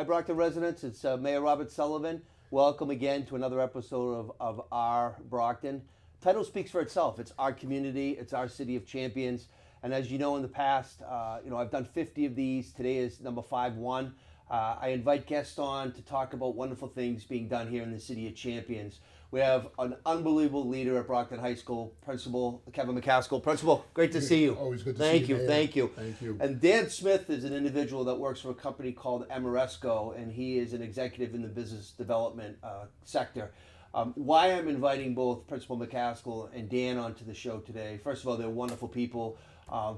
Hi, Brockton residents. It's Mayor Robert Sullivan. Welcome again to another episode of Our Brockton. Title speaks for itself. It's our community. It's our city of champions. And as you know, in the past, I've done 50 of these. Today is number 5-1. I invite guests on to talk about wonderful things being done here in the city of champions. We have an unbelievable leader at Brockton High School, Principal Kevin McCaskill. Principal, great to see you. Always good to see you. Thank you. Thank you. And Dan Smith is an individual that works for a company called Ameresco, and he is an executive in the business development sector. Why I'm inviting both Principal McCaskill and Dan onto the show today, first of all, they're wonderful people,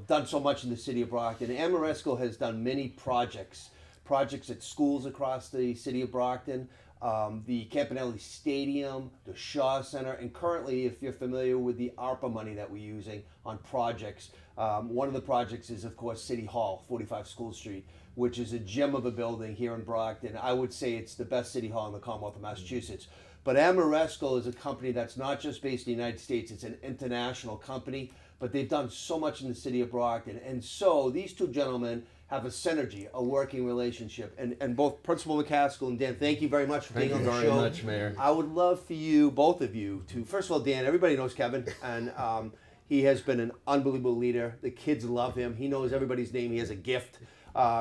done so much in the city of Brockton. Ameresco has done many projects at schools across the city of Brockton, the Campanelli Stadium, the Shaw Center, and currently, if you're familiar with the ARPA money that we're using on projects, one of the projects is, of course, City Hall, 45 School Street, which is a gem of a building here in Brockton. I would say it's the best city hall in the Commonwealth of Massachusetts. But Ameresco is a company that's not just based in the United States, it's an international company, but they've done so much in the city of Brockton. And so these two gentlemen have a synergy, a working relationship. And both Principal McCaskill and Dan, thank you very much for being on the show. Thank you very much, Mayor. I would love for you, both of you, to, first of all, Dan, everybody knows Kevin, and he has been an unbelievable leader. The kids love him. He knows everybody's name. He has a gift.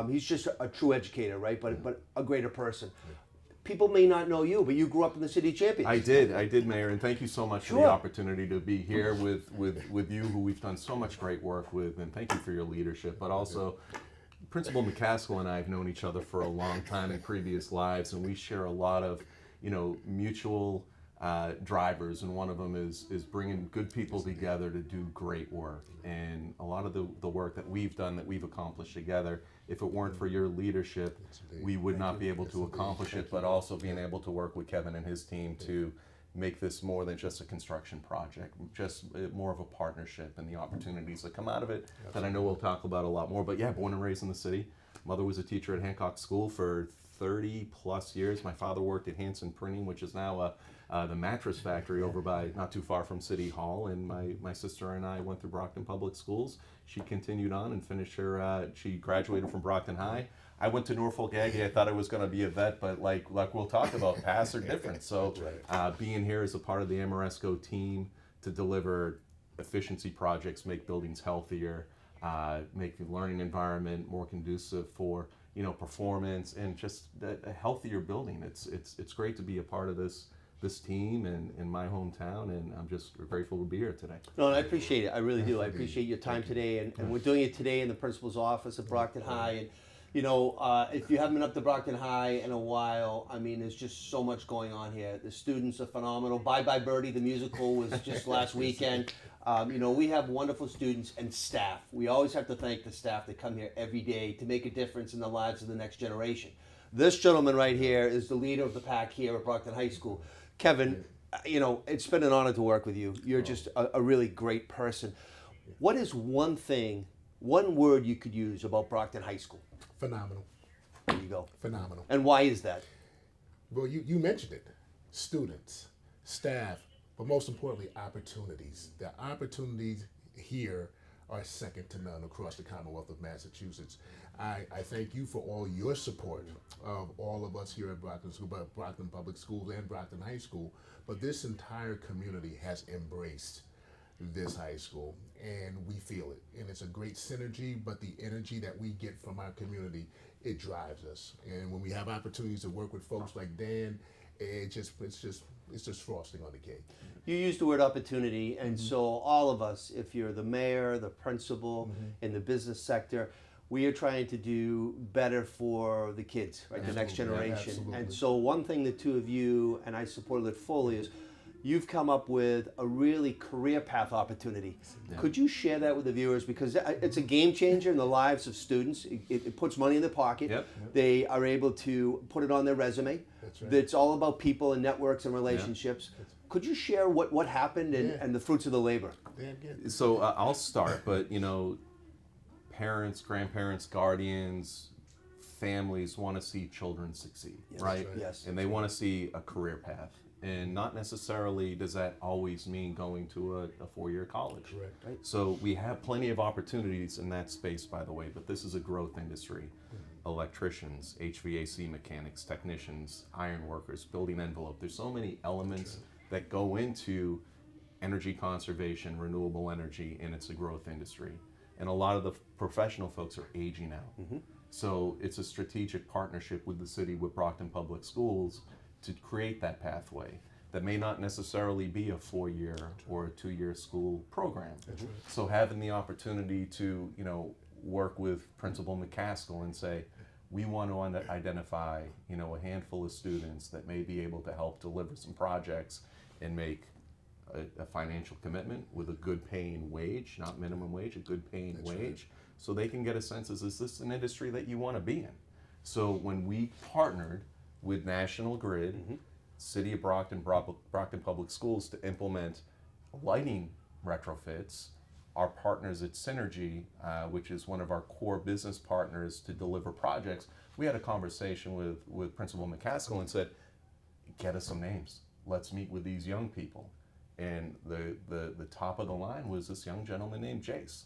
He's just a true educator, right? But a greater person. People may not know you, but you grew up in the City of Champions. I did, Mayor, and thank you so much for the opportunity to be here with you, who we've done so much great work with, and thank you for your leadership. But also, Principal McCaskill and I have known each other for a long time in previous lives, and we share a lot of, mutual drivers, and one of them is bringing good people together to do great work. And a lot of the work that we've done, that we've accomplished together, if it weren't for your leadership, we would not be able to accomplish it, but also being able to work with Kevin and his team to make this more than just a construction project, just more of a partnership, and the opportunities that come out of it that I know we'll talk about a lot more. But yeah, born and raised in the city. Mother was a teacher at Hancock School for 30 plus years. My father worked at Hanson Printing, which is now the mattress factory over by not too far from City Hall. And my sister and I went through Brockton Public Schools. She continued on and finished her, she graduated from Brockton High. I went to Norfolk Aggie. I thought I was going to be a vet, but like we'll talk about, paths are different. So being here as a part of the Ameresco team to deliver efficiency projects, make buildings healthier, make the learning environment more conducive for performance, and just a healthier building. It's great to be a part of this team and in my hometown, and I'm just grateful to be here today. No, and I appreciate it. I really do. I appreciate your time today, and we're doing it today in the principal's office at Brockton High. And if you haven't been up to Brockton High in a while, I mean, there's just so much going on here. The students are phenomenal. Bye Bye Birdie, the musical, was just last weekend. We have wonderful students and staff. We always have to thank the staff that come here every day to make a difference in the lives of the next generation. This gentleman right here is the leader of the pack here at Brockton High School. Kevin, it's been an honor to work with you. You're just a really great person. What is one word you could use about Brockton High School? Phenomenal. There you go. Phenomenal. And why is that? Well, you mentioned it. Students, staff, but most importantly, opportunities. The opportunities here are second to none across the Commonwealth of Massachusetts. I thank you for all your support of all of us here at Brockton School, Brockton Public Schools and Brockton High School. But this entire community has embraced this high school, and we feel it. And it's a great synergy, but the energy that we get from our community, it drives us. And when we have opportunities to work with folks like Dan, it's just frosting on the cake. You used the word opportunity, and so all of us, if you're the mayor, the principal, in the business sector, we are trying to do better for the kids, right? The next generation. Absolutely. And so one thing the two of you, and I supported it fully, is you've come up with a really career path opportunity. Yeah. Could you share that with the viewers? Because it's a game changer in the lives of students. It puts money in their pocket. Yep. They are able to put it on their resume. That's right. It's all about people and networks and relationships. Yeah. Could you share what happened and the fruits of the labor? So I'll start, but parents, grandparents, guardians, families want to see children succeed, right? Yes. And they want to see a career path. And not necessarily does that always mean going to a four-year college. Correct. Right. So we have plenty of opportunities in that space, by the way, but this is a growth industry. electricians, HVAC mechanics, technicians, iron workers, building envelope. There's so many elements that go into energy conservation, renewable energy, and it's a growth industry. And a lot of the professional folks are aging out. So it's a strategic partnership with the city, with Brockton Public Schools, to create that pathway that may not necessarily be a 4-year or a 2-year school program. So having the opportunity to, work with Principal McCaskill and say, we want to identify, a handful of students that may be able to help deliver some projects and make a financial commitment with a good paying wage, not minimum wage, a good paying wage, so they can get a sense, is this an industry that you want to be in? So when we partnered with National Grid, City of Brockton, Brockton Public Schools to implement lighting retrofits, our partners at Synergy, which is one of our core business partners to deliver projects, we had a conversation with Principal McCaskill and said, get us some names. Let's meet with these young people. And the top of the line was this young gentleman named Jace.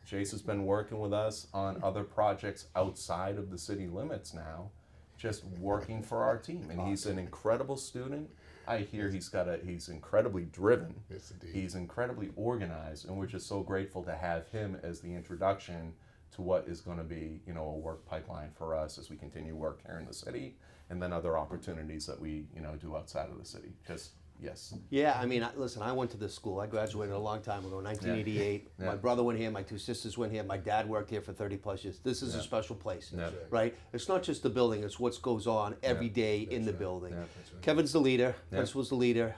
Jace has been working with us on other projects outside of the city limits now, just working for our team. And he's an incredible student. I hear he's incredibly driven. Yes, indeed. He's incredibly organized, and we're just so grateful to have him as the introduction to what is going to be, a work pipeline for us as we continue work here in the city, and then other opportunities that we, do outside of the city. Just yes. Yeah, I mean, listen, I went to this school. I graduated a long time ago, 1988. Yeah. My brother went here, my 2 sisters went here, my dad worked here for 30 plus years. This is a special place, Yeah. right? It's not just the building, it's what goes on every day in the building. Yeah. Kevin's the leader, Principal's the leader.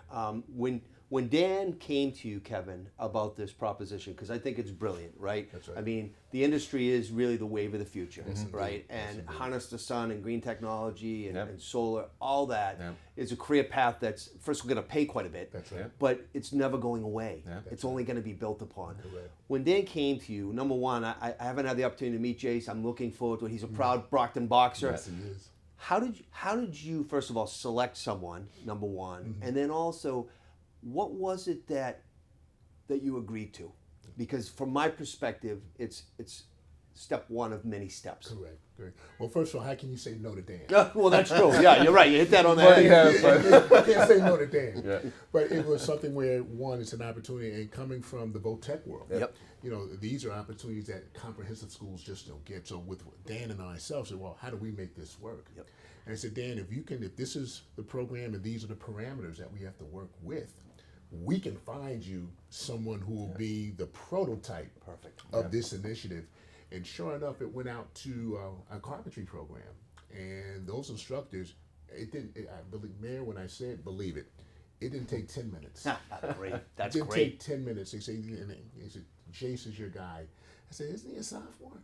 When Dan came to you, Kevin, about this proposition, because I think it's brilliant, right? That's right. I mean, the industry is really the wave of the future, right? And harness the sun and green technology and solar, all that is a career path that's first going to pay quite a bit, That's right. but it's never going away. Yeah. It's only going to be built upon. Correct. When Dan came to you, number one, I haven't had the opportunity to meet Jace. I'm looking forward to it. He's a proud Brockton boxer. Yes, he is. How did you first of all select someone, number one, and then also, what was it that you agreed to? Because from my perspective, it's step one of many steps. Correct. Well, first of all, how can you say no to Dan? Well, that's true. Yeah, you're right. You hit that on the head. You can't say no to Dan. Yeah. But it was something where, one, it's an opportunity, and coming from the VOTech world, Yep. these are opportunities that comprehensive schools just don't get. So with Dan and myself said, well, how do we make this work? Yep. And I said, Dan, if this is the program and these are the parameters that we have to work with, we can find you someone who will be the prototype of this initiative. And sure enough, it went out to a carpentry program, and those instructors, I believe, Mayor, when I said believe it, it didn't take 10 minutes. Great. That's It didn't great. take 10 minutes. They said, Jace is your guy. I said, isn't he a sophomore?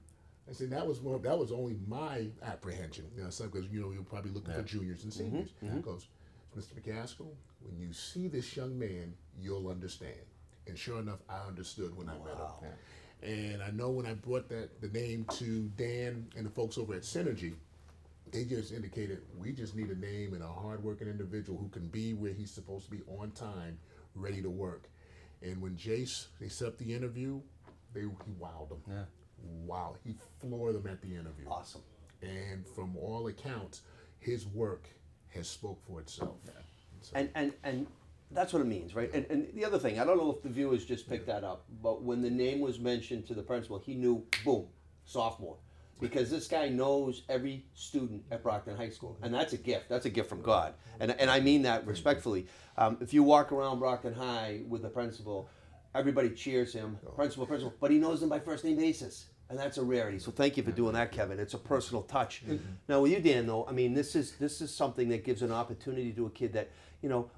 I said, that was only my apprehension, because you're probably looking for juniors and seniors. He goes, Mr. McCaskill, when you see this young man, you'll understand. And sure enough, I understood when I met him. Yeah. And I know when I brought the name to Dan and the folks over at Synergy, they just indicated, we just need a name and a hardworking individual who can be where he's supposed to be on time, ready to work. And when Jace, they set up the interview, he wowed them. Yeah. Wow, he floored them at the interview. Awesome. And from all accounts, his work has spoke for itself. So, And that's what it means, right? And the other thing, I don't know if the viewers just picked that up, but when the name was mentioned to the principal, he knew, boom, sophomore. Because this guy knows every student at Brockton High School. And that's a gift. That's a gift from God. And I mean that respectfully. If you walk around Brockton High with the principal, everybody cheers him, principal, but he knows them by first name basis. And that's a rarity. So thank you for doing that, Kevin. It's a personal touch. Now with you, Dan, though, I mean, this is something that gives an opportunity to a kid that,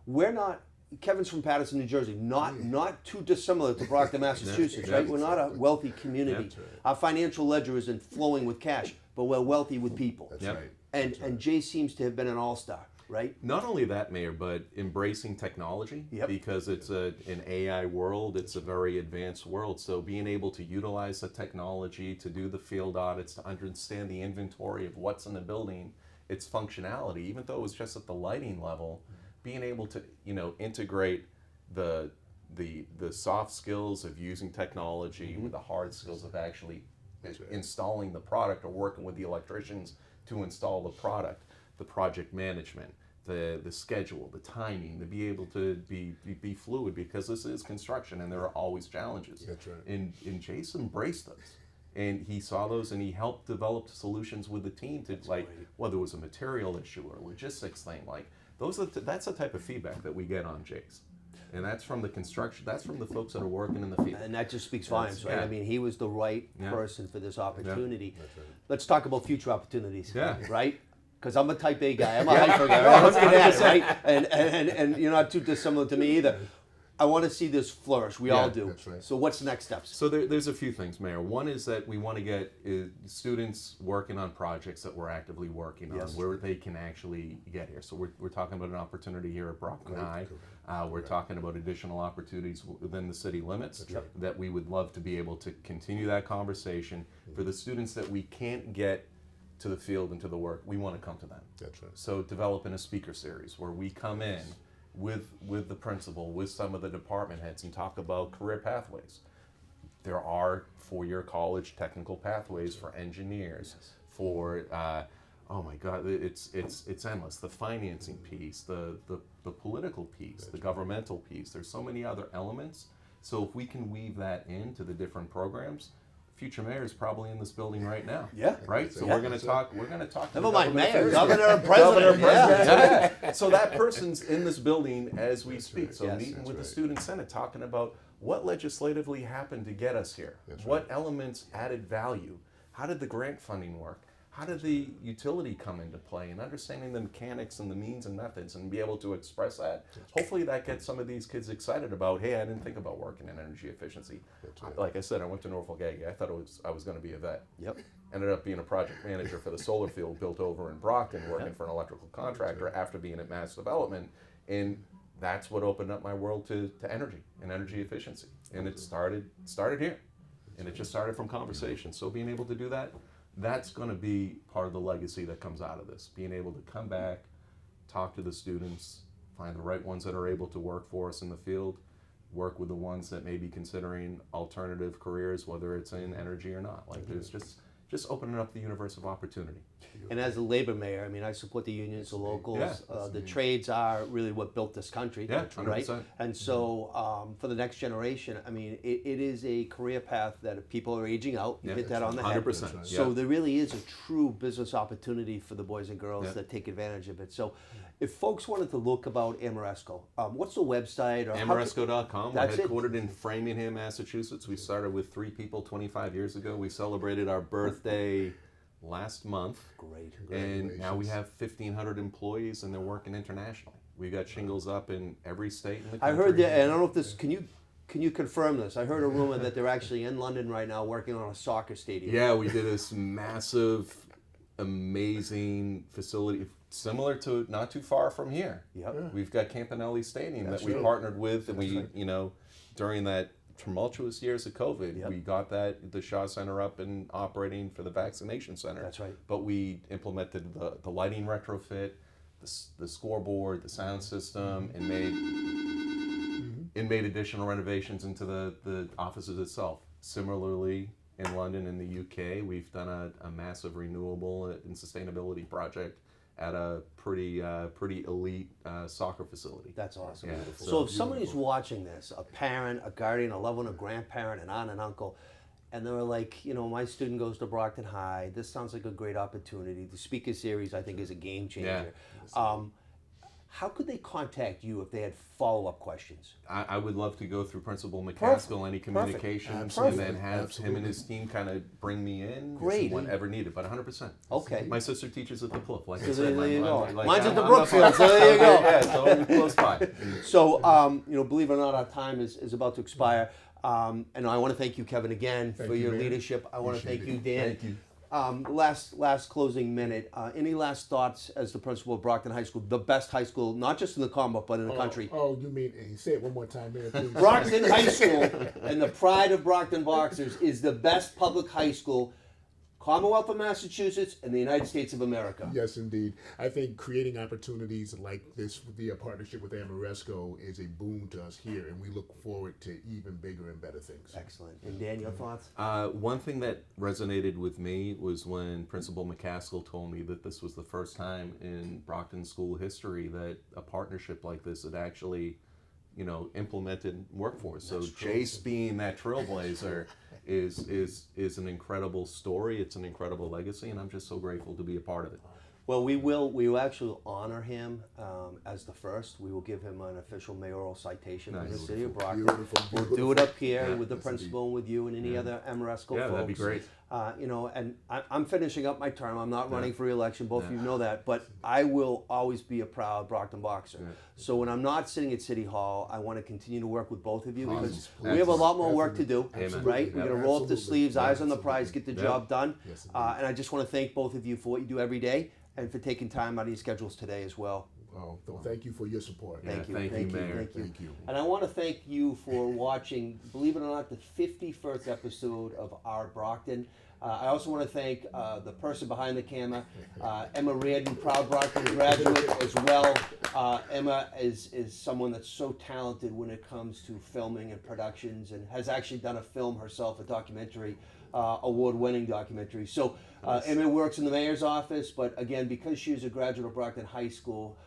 we're not, Kevin's from Paterson, New Jersey, not too dissimilar to Brockton, Massachusetts, right? We're not a wealthy community. That's right. Our financial ledger isn't flowing with cash, but we're wealthy with people. That's Yep. right. And Jay seems to have been an all-star, right? Not only that, Mayor, but embracing technology, because it's an AI world, it's a very advanced world. So being able to utilize the technology to do the field audits, to understand the inventory of what's in the building, its functionality, even though it was just at the lighting level, being able to integrate the soft skills of using technology with the hard skills of actually installing the product or working with the electricians to install the product, the project management, the schedule, the timing, to be able to be fluid, because this is construction and there are always challenges. That's right. And Jason embraced those. And he saw those, and he helped develop solutions with the team to whether it was a material issue or a logistics thing. Like that's the type of feedback that we get on Jace, and that's from the construction. That's from the folks that are working in the field. And that just speaks volumes, right? Yeah. I mean, he was the right person for this opportunity. That's right. Let's talk about future opportunities, Yeah. right? Because I'm a type A guy. I'm a hyper guy. Right? Let's get at it, right? And you're not too dissimilar to me either. I want to see this flourish. We all do. That's right. So what's the next steps? So there's a few things, Mayor. One is that we want to get students working on projects that we're actively working on, where they can actually get here. So we're talking about an opportunity here at Brockton High. We're talking about additional opportunities within the city limits that we would love to be able to continue that conversation. For the students that we can't get to the field and to the work, we want to come to them. That's right. So developing a speaker series where we come in with the principal, with some of the department heads, and talk about career pathways. There are four-year college technical pathways for engineers, for oh my God, it's endless. The financing piece, the political piece, the governmental piece. There's so many other elements. So if we can weave that into the different programs, future mayor is probably in this building right now. Yeah. Right. So we're going to talk. We're going to talk. Never mind, mayor, affairs. governor, and president. Yeah. So that person's in this building as we speak. So meeting with the student senate, talking about what legislatively happened to get us here. What elements added value? How did the grant funding work? How did the utility come into play? And understanding the mechanics and the means and methods, and be able to express that. Hopefully that gets some of these kids excited about, hey, I didn't think about working in energy efficiency. Like I said, I went to Norfolk Aggie. I thought I was going to be a vet. Yep. Ended up being a project manager for the solar field built over in Brockton, working for an electrical contractor after being at Mass Development. And that's what opened up my world to energy and energy efficiency. And it started here. And it just started from conversation. So being able to do that, that's going to be part of the legacy that comes out of this. Being able to come back, talk to the students, find the right ones that are able to work for us in the field, work with the ones that may be considering alternative careers, whether it's in energy or not. Like there's just opening up the universe of opportunity. And as a labor mayor, I mean, I support the unions, the locals. The trades are really what built this country, right? 100%. And so for the next generation, I mean, it is a career path that people are aging out. You hit that on the head. 100%. So there really is a true business opportunity for the boys and girls that take advantage of it. So if folks wanted to look about Ameresco, what's the website? Or Ameresco.com. We're That's it. headquartered in Framingham, Massachusetts. We started with 3 people 25 years ago. We celebrated our birthday last month. Great. And now we have 1,500 employees, and they're working internationally. We got shingles up in every state in the country. I heard that, and I don't know if this, can you confirm this? I heard a rumor that they're actually in London right now working on a soccer stadium. Yeah, we did this massive, amazing facility, similar to not too far from here. Yep. We've got Campanelli Stadium That's that we right. partnered with, and we, during that tumultuous years of COVID, we got the Shaw Center up and operating for the vaccination center. That's right. But we implemented the lighting retrofit, the scoreboard, the sound system, and made additional renovations into the offices itself. Similarly, in London, in the UK, we've done a massive renewable and sustainability project at a pretty elite soccer facility. That's awesome. Yeah, So if somebody's watching this, a parent, a guardian, a loved one, a grandparent, an aunt, and uncle, and they're like, my student goes to Brockton High, this sounds like a great opportunity. The speaker series, I think, is a game changer. How could they contact you if they had follow-up questions? I would love to go through Principal McCaskill, any communications, and then have him and his team kind of bring me in whenever needed, but 100%. Okay. My sister teaches at the Plouffe, like I So said. there you go. Like, Mine's at the I'm Brookfield, so there you go. Yeah, so I'm close by. So, believe it or not, our time is about to expire. And I want to thank you, Kevin, again for you, your man. leadership. I want to thank Appreciate you, Dan. Thank you. Last closing minute. Any last thoughts as the principal of Brockton High School, the best high school, not just in the Commonwealth, but in the country? Oh, you mean, say it one more time, man, please. Brockton High School and the pride of Brockton Boxers is the best public high school Commonwealth of Massachusetts and the United States of America. Yes, indeed. I think creating opportunities like this via partnership with Ameresco is a boon to us here, and we look forward to even bigger and better things. Excellent. And Dan, your thoughts? One thing that resonated with me was when Principal McCaskill told me that this was the first time in Brockton school history that a partnership like this had actually, implemented workforce. So Jace being that trailblazer is an incredible story. It's an incredible legacy, and I'm just so grateful to be a part of it. Well, we will actually honor him as the first. We will give him an official mayoral citation from the Nice. city of Brockton. Beautiful, We'll do it up here Yeah, with the yes, principal and with you and any other Ameresco Yeah, folks. that'd be great. And I'm finishing up my term. I'm not running for re-election. Both of you know that. But I will always be a proud Brockton boxer. Yeah. So when I'm not sitting at City Hall, I want to continue to work with both of you because Please, we have a lot more work to do, Absolutely. right? We got to Absolutely. roll up the sleeves, eyes on the prize, Absolutely. get the job done. Yes, indeed. And I just want to thank both of you for what you do every day and for taking time out of your schedules today as well. Well, thank you for your support. Thank you. thank you, Mayor. Thank you. Thank you. And I want to thank you for watching, believe it or not, the 51st episode of Our Brockton. I also want to thank the person behind the camera, Emma Reardon, proud Brockton graduate as well. Emma is someone that's so talented when it comes to filming and productions, and has actually done a film herself, a documentary, award-winning documentary. So Emma works in the mayor's office, but again, because she is a graduate of Brockton High School,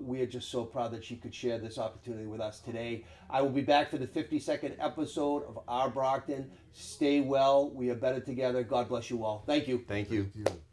we are just so proud that she could share this opportunity with us today. I will be back for the 52nd episode of Our Brockton. Stay well. We are better together. God bless you all. Thank you. Thank you. Thank you.